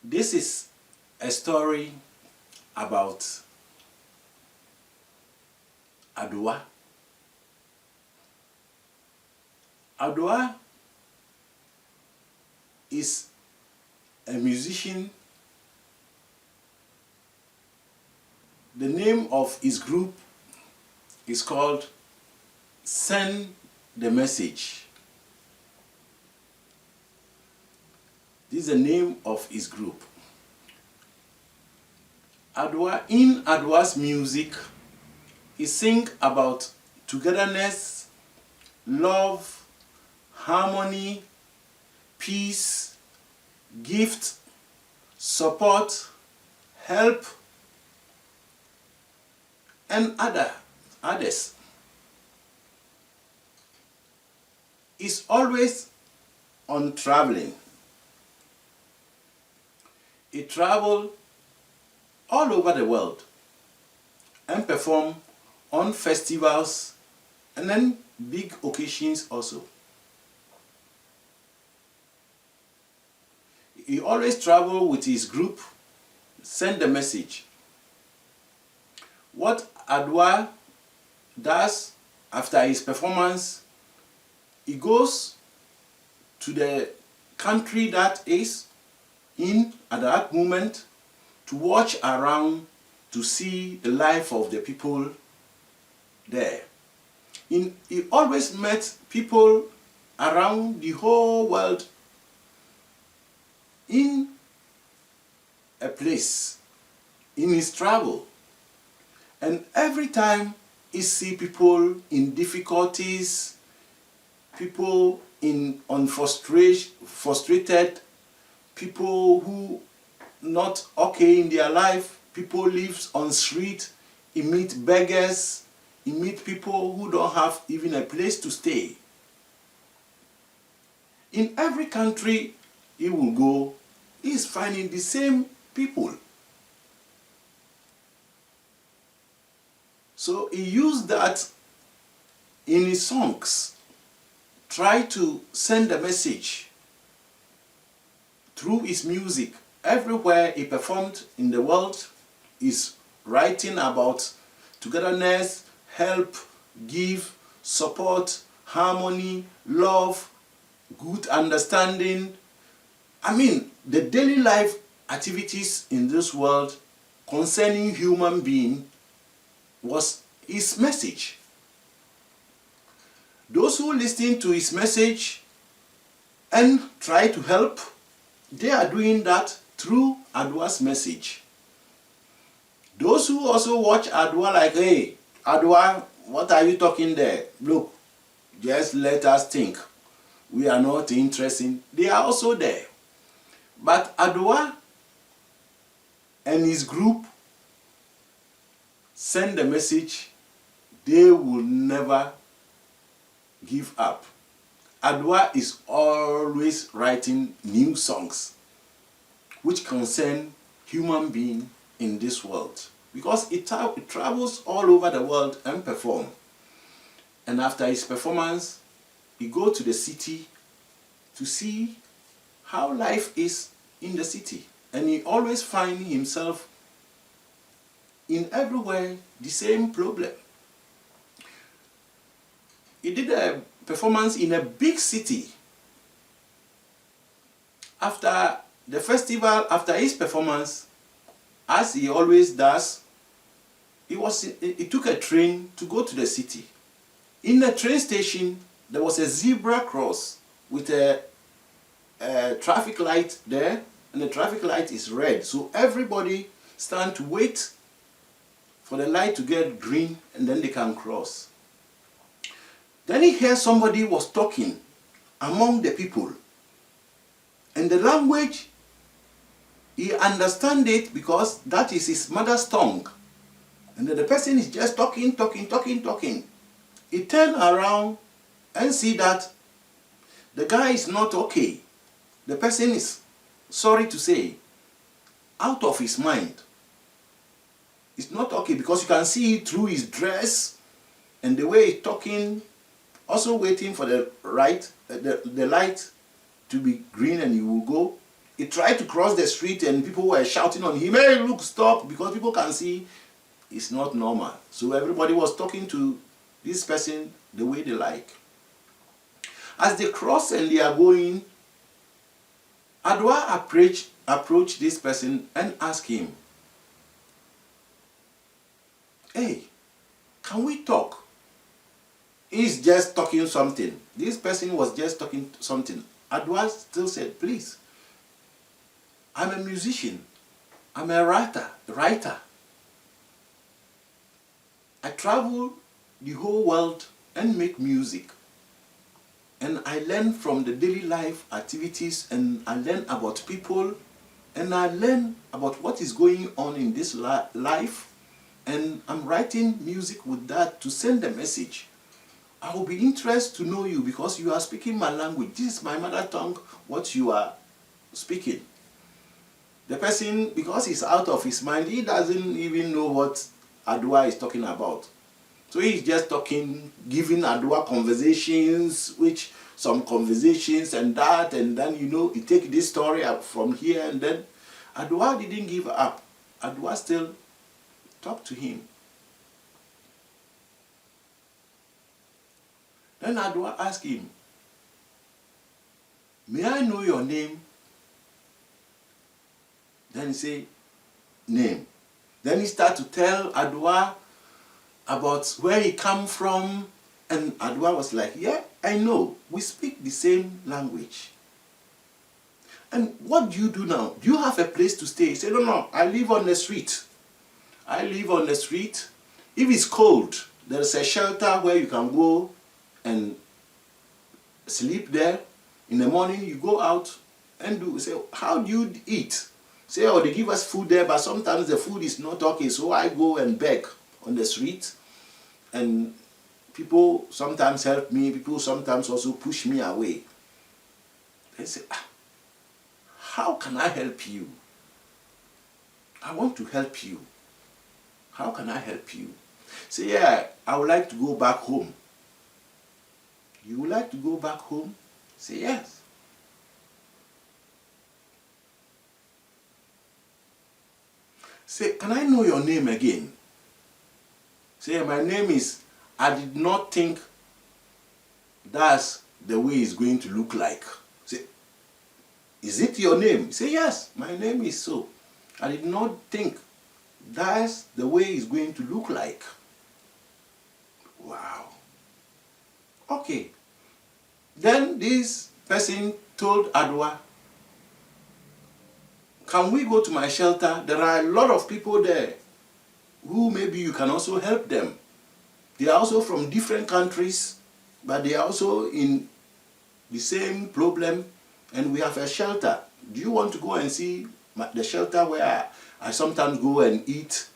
This is a story about Adowa. Adowa is a musician. The name of his group is called Send the Message. This is the name of his group. In Adowa's music, he sings about togetherness, love, harmony, peace, gift, support, help, and others. He's always on traveling. He travels all over the world and perform on festivals and then big occasions also. He always travels with his group, Send the Message. What Adowa does after his performance, he goes to the country that is in at that moment to watch around to see the life of the people there. He always met people around the whole world in a place, in his travel. And every time he see people in difficulties, people frustrated, people who not okay in their life, people live on street, he meet beggars, he meet people who don't have even a place to stay. In every country he will go, he is finding the same people. So he used that in his songs, try to send a message through his music. Everywhere he performed in the world, he's writing about togetherness, help, give, support, harmony, love, good understanding. I mean, the daily life activities in this world concerning human being was his message. Those who listen to his message and try to help, they are doing that through Adowa's message. Those who also watch Adowa like, hey, Adowa, what are you talking there? Look, just let us think. We are not interested. They are also there. But Adowa and his group send the message, they will never give up. Adowa is always writing new songs which concern human being in this world, because it travels all over the world and perform. And after his performance, he go to the city to see how life is in the city, and he always find himself in everywhere the same problem. He did a performance in a big city. After the festival, after his performance, as he always does, he took a train to go to the city. In the train station, there was a zebra cross with a traffic light there, and the traffic light is red. So everybody stand to wait for the light to get green, and then they can cross. Then he heard somebody was talking among the people. And the language, he understands it because that is his mother's tongue. And then the person is just talking. He turned around and see that the guy is not okay. The person is, sorry to say, out of his mind. It's not okay because you can see it through his dress and the way he's talking, also waiting for the light to be green and he will go. he tried to cross the street and people were shouting on him, hey, look, stop, because people can see it's not normal. So everybody was talking to this person the way they like. As they cross and they are going, Adowa approached this person and asked him, hey, can we talk? He's just talking something. This person was just talking something. Adowa still said, please, I'm a musician. I'm a writer. I travel the whole world and make music. And I learn from the daily life activities, and I learn about people, and I learn about what is going on in this life. And I'm writing music with that to send a message. I will be interested to know you because you are speaking my language. This is my mother tongue, what you are speaking. The person, because he's out of his mind, he doesn't even know what Adowa is talking about. So he's just talking, giving Adowa conversations, which some conversations and that, and then, you know, he take this story up from here, and then Adowa didn't give up. Adowa still talked to him. Then Adowa asked him, may I know your name? Then he said, name. Then he started to tell Adowa about where he come from, and Adowa was like, yeah, I know, we speak the same language. And what do you do now? Do you have a place to stay? He said, no, I live on the street. I live on the street. If it's cold, there's a shelter where you can go and sleep there. In the morning, you go out and do. Say, how do you eat? Say, oh, they give us food there, but sometimes the food is not okay, so I go and beg on the street. And people sometimes help me, people sometimes also push me away. They say, how can I help you? I want to help you. How can I help you? Say, yeah, I would like to go back home. You would like to go back home? Say, yes. Say, can I know your name again? Say, my name is, I did not think that's the way it's going to look like. Say, is it your name? Say, yes, my name is so. I did not think that's the way it's going to look like. Wow. Okay. Then this person told Adowa, can we go to my shelter? There are a lot of people there who maybe you can also help them. They are also from different countries, but they are also in the same problem, and we have a shelter. Do you want to go and see the shelter where I sometimes go and eat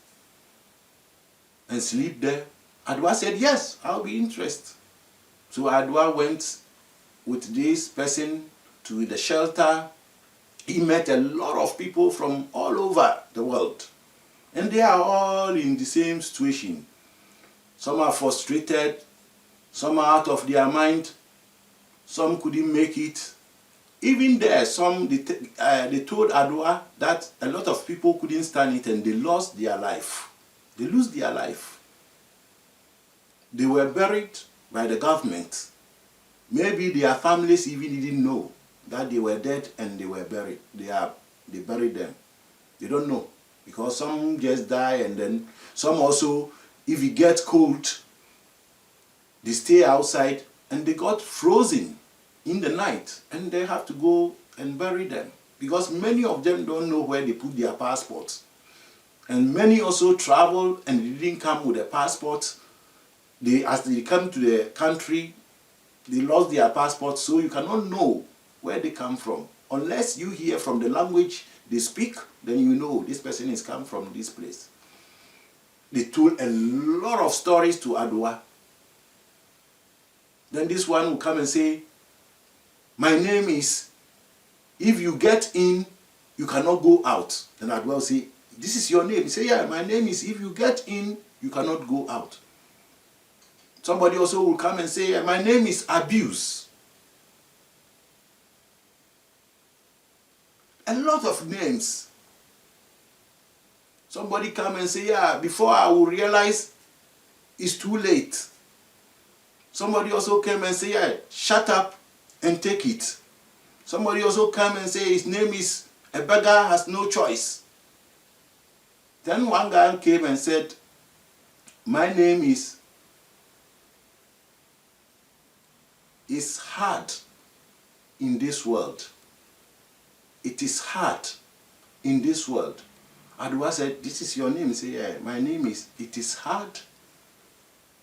and sleep there? Adowa said, yes, I'll be interested. So Adowa went with this person to the shelter. He met a lot of people from all over the world. And they are all in the same situation. Some are frustrated, some are out of their mind, some couldn't make it. Even there, they told Adowa that a lot of people couldn't stand it and they lost their life. They lose their life. They were buried by the government. Maybe their families even didn't know that they were dead and they were buried. They buried them. They don't know. Because some just die, and then some also, if it gets cold, they stay outside and they got frozen in the night and they have to go and bury them. Because many of them don't know where they put their passports. And many also travel and they didn't come with a passport. As they come to the country, they lost their passport, so you cannot know where they come from. Unless you hear from the language they speak, then you know this person is come from this place. They told a lot of stories to Adowa. Then this one will come and say, my name is, if you get in, you cannot go out. Then Adowa will say, this is your name. He say, yeah, my name is, if you get in, you cannot go out. Somebody also will come and say, my name is Abuse. A lot of names. Somebody come and say, yeah, before I will realize it's too late. Somebody also came and say, yeah, shut up and take it. Somebody also come and say his name is a beggar has no choice. Then one guy came and said, my name is hard in this world. It is hard in this world. Adowa said, this is your name. He said, yeah, my name is, it is hard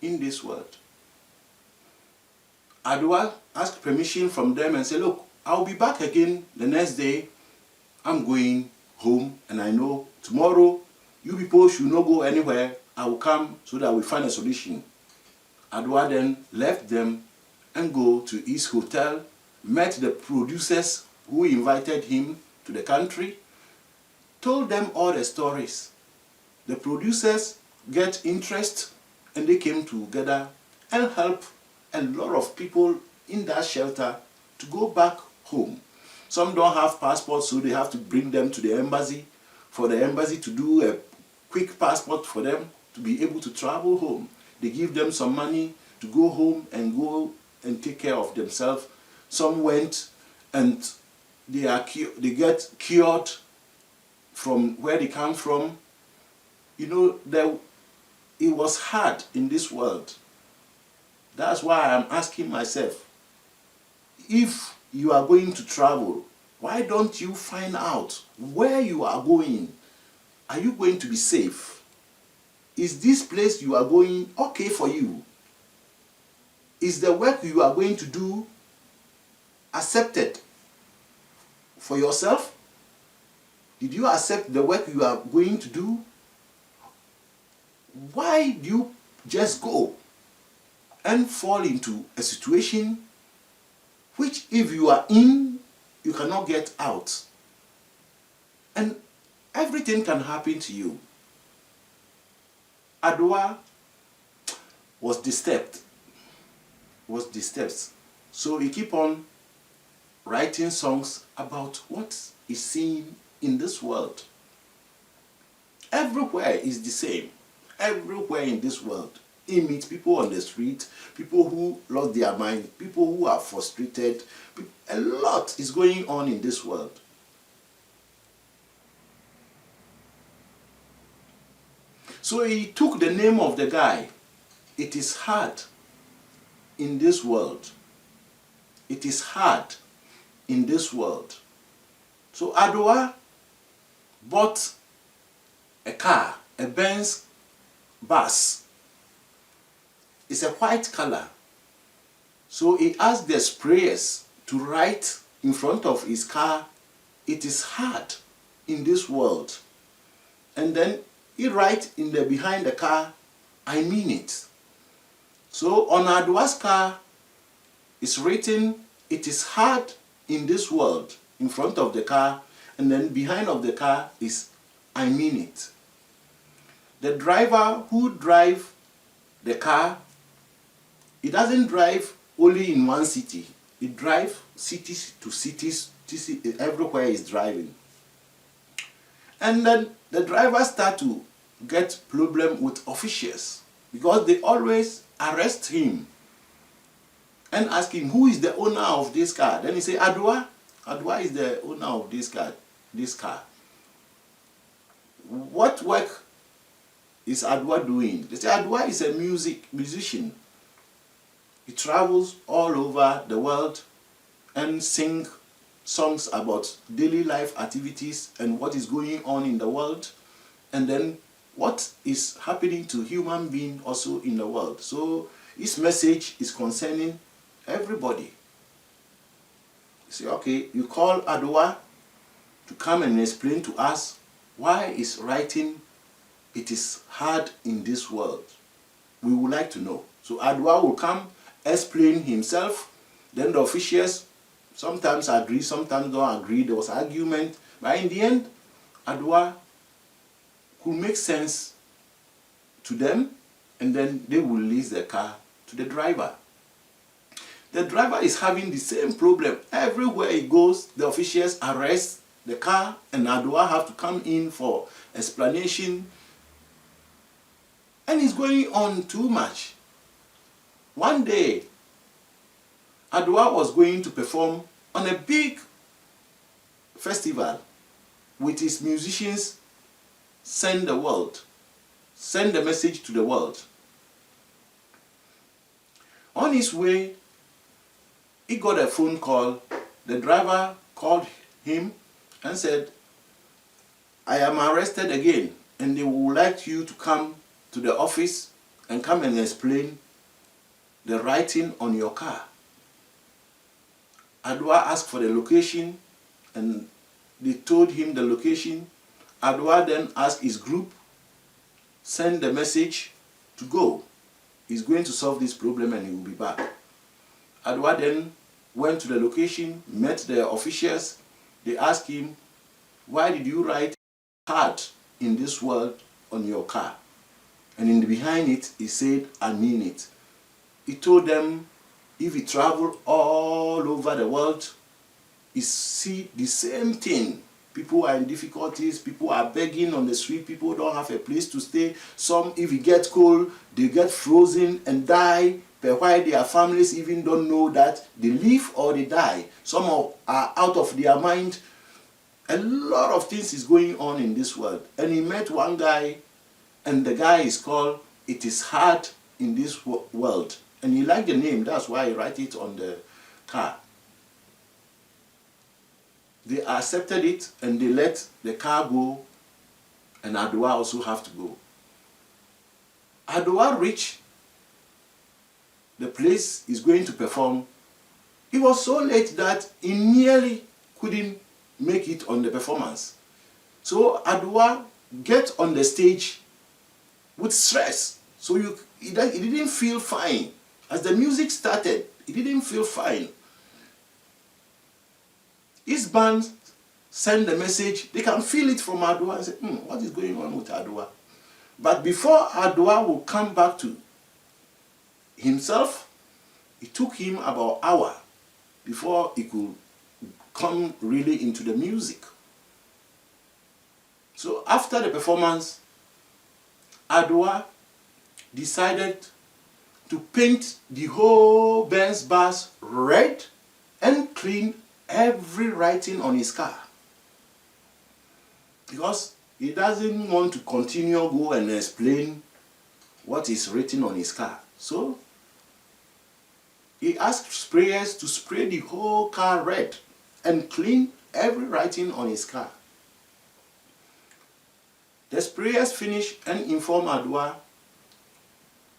in this world. Adowa asked permission from them and said, look, I'll be back again the next day. I'm going home and I know tomorrow you people should not go anywhere. I will come so that we find a solution. Adowa then left them and go to his hotel, met the producers who invited him to the country, told them all the stories. The producers get interest and they came together and helped a lot of people in that shelter to go back home. Some don't have passports, so they have to bring them to the embassy for the embassy to do a quick passport for them to be able to travel home. They give them some money to go home and take care of themselves. Some went and they get cured from where they come from. You know, it was hard in this world. That's why I'm asking myself, if you are going to travel, why don't you find out where you are going? Are you going to be safe? Is this place you are going okay for you? Is the work you are going to do accepted for yourself? Did you accept the work you are going to do? Why do you just go and fall into a situation which, if you are in, you cannot get out? And everything can happen to you. Adowa was disturbed. So he keep on writing songs about what is seen in this world. Everywhere is the same. Everywhere in this world. He meets people on the street, people who lost their mind, people who are frustrated. A lot is going on in this world. So he took the name of the guy. It is hard in this world. It is hard in this world. So Adowa bought a car, a Benz bus. It's a white color. So he asked the sprayers to write in front of his car, it is hard in this world. And then he write in the behind the car, I mean it. So on Adowa's car, it's written, it is hard in this world, in front of the car, and then behind of the car is, I mean it. The driver who drive the car, he doesn't drive only in one city. He drives cities to cities, everywhere he's driving. And then the driver start to get problem with officials because they always arrest him and ask him, who is the owner of this car? Then he say, Adowa. Adowa is the owner of this car. What work is Adowa doing? They say Adowa is a musician. He travels all over the world and sings songs about daily life activities and what is going on in the world, and then what is happening to human beings also in the world. So his message is concerning everybody. You say, okay, you call Adowa to come and explain to us why is writing it is hard in this world. We would like to know. So Adowa will come, explain himself, then the officials sometimes agree, sometimes don't agree. There was argument, but in the end, Adowa could make sense to them, and then they will release the car to the driver. The driver is having the same problem. Everywhere he goes, the officials arrest the car, and Adowa have to come in for explanation. And it's going on too much. One day, Adowa was going to perform on a big festival with his musicians, send the message to the world. On his way, he got a phone call. The driver called him and said, I am arrested again, and they would like you to come to the office and come and explain the writing on your car. Adowa asked for the location, and they told him the location. Adowa then asked his group, send the message to go. He's going to solve this problem and he will be back. Adowa then went to the location, met the officials. They asked him, why did you write hard in this world on your car? And in the behind it, he said, I mean it. He told them, if he traveled all over the world, he see the same thing. People are in difficulties, people are begging on the street, people don't have a place to stay. Some, if it gets cold, they get frozen and die. But why their families even don't know that they live or they die. Some are out of their mind. A lot of things is going on in this world. And he met one guy, and the guy is called It Is Hard in This World. And he liked the name, that's why he write it on the car. They accepted it and they let the car go, and Adowa also have to go. Adowa reached the place he's going to perform. It was so late that he nearly couldn't make it on the performance. So Adowa get on the stage with stress. So he didn't feel fine. As the music started, he didn't feel fine. His band send the message. They can feel it from Adowa and say, what is going on with Adowa? But before Adowa will come back to himself, it took him about an hour before he could come really into the music. So after the performance, Adowa decided to paint the whole Benz bus red and clean every writing on his car, because he doesn't want to continue go and explain what is written on his car. So he asked sprayers to spray the whole car red and clean every writing on his car. The sprayers finished and informed Adowa,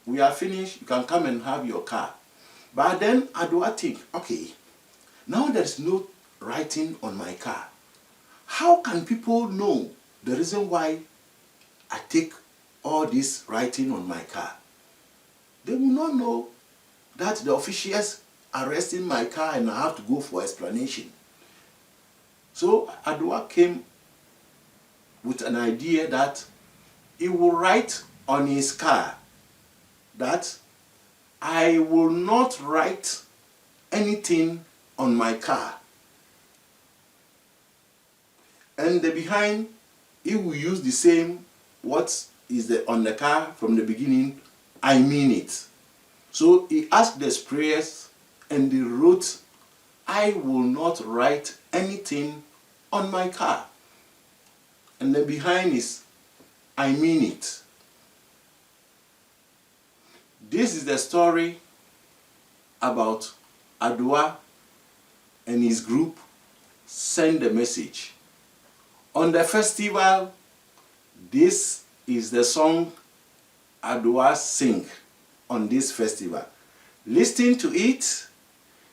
we are finished, you can come and have your car. But then Adowa think, okay, now there is no writing on my car. How can people know the reason why I take all this writing on my car? They will not know that the officials arresting my car and I have to go for explanation. So Adowa came with an idea that he will write on his car that I will not write anything on my car. And the behind, he will use the same what is on the car from the beginning, I mean it. So he asked the sprayers and they wrote, I will not write anything on my car. And the behind is, I mean it. This is the story about Adowa and his group send a message. On the festival, this is the song Adowa sing on this festival. Listen to it.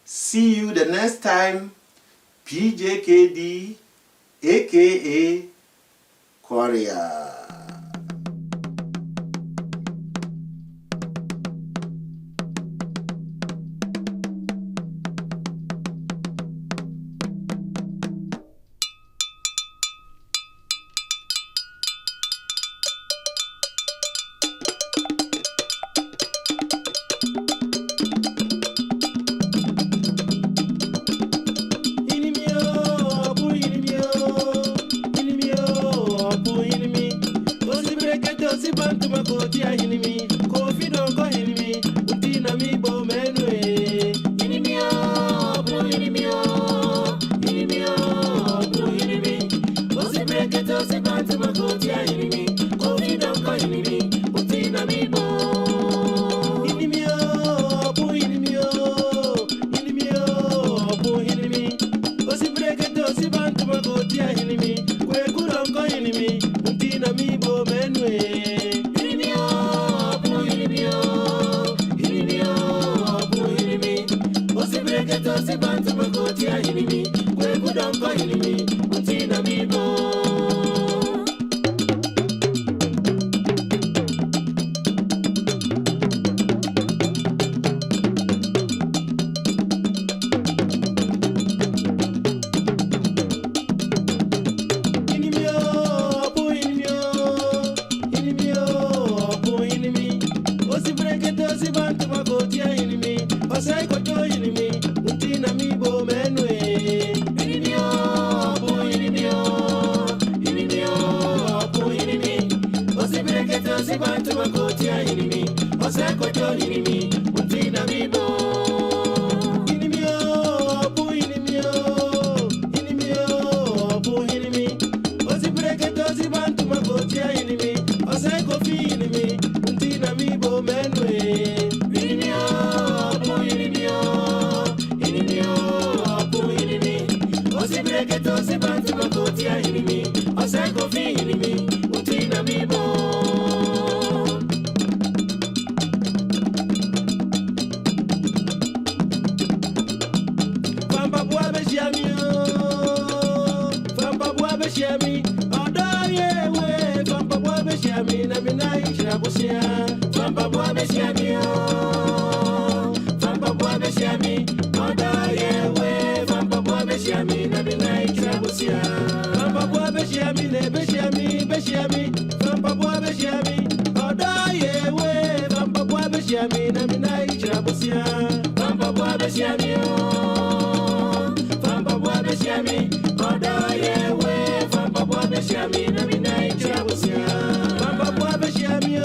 See you the next time. PJKD, aka Korea. Inimio, Beshami, Namina, Trabusia, Papa Beshami, Papa Beshami, Oda Yewe, Papa Beshami, Namina, Trabusia, Papa Beshami, Beshami, Papa Beshami, Oda Yewe, Papa Beshami, Namina, Trabusia, Papa Beshami, Papa Beshami, Oda Yewe, Papa Beshami, Namina, Trabusia, Papa Beshami,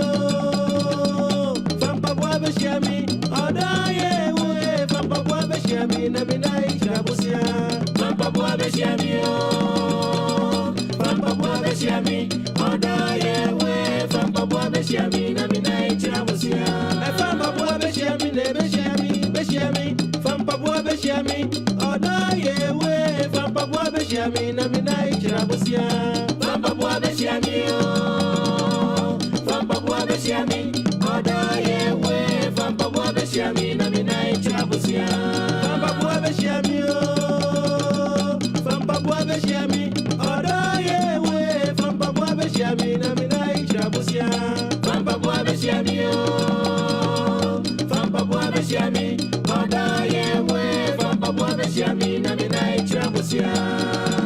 Papa Beshami, Oda Yewe, Papa Beshami, Namina, Trabusia, Papa Beshami, Papa Beshami, Oda Yewe, Papa Beshami, Namina, Trabusia, Papa Beshami, Beshami, Papa Beshami, Oda Yewe, Papa Beshami, Namina, Trabusia, Papa Beshami, Papa Beshami, Oda Yewe, Papa Beshami, Namina, Trabusia, Papa Beshami, Papa Beshami, Oda Yewe, Papa Beshami, Namina, Trabusia, Papa Beshami, Papa Beshami, Oda Yewe, Papa Beshami, Namina, Trabusia.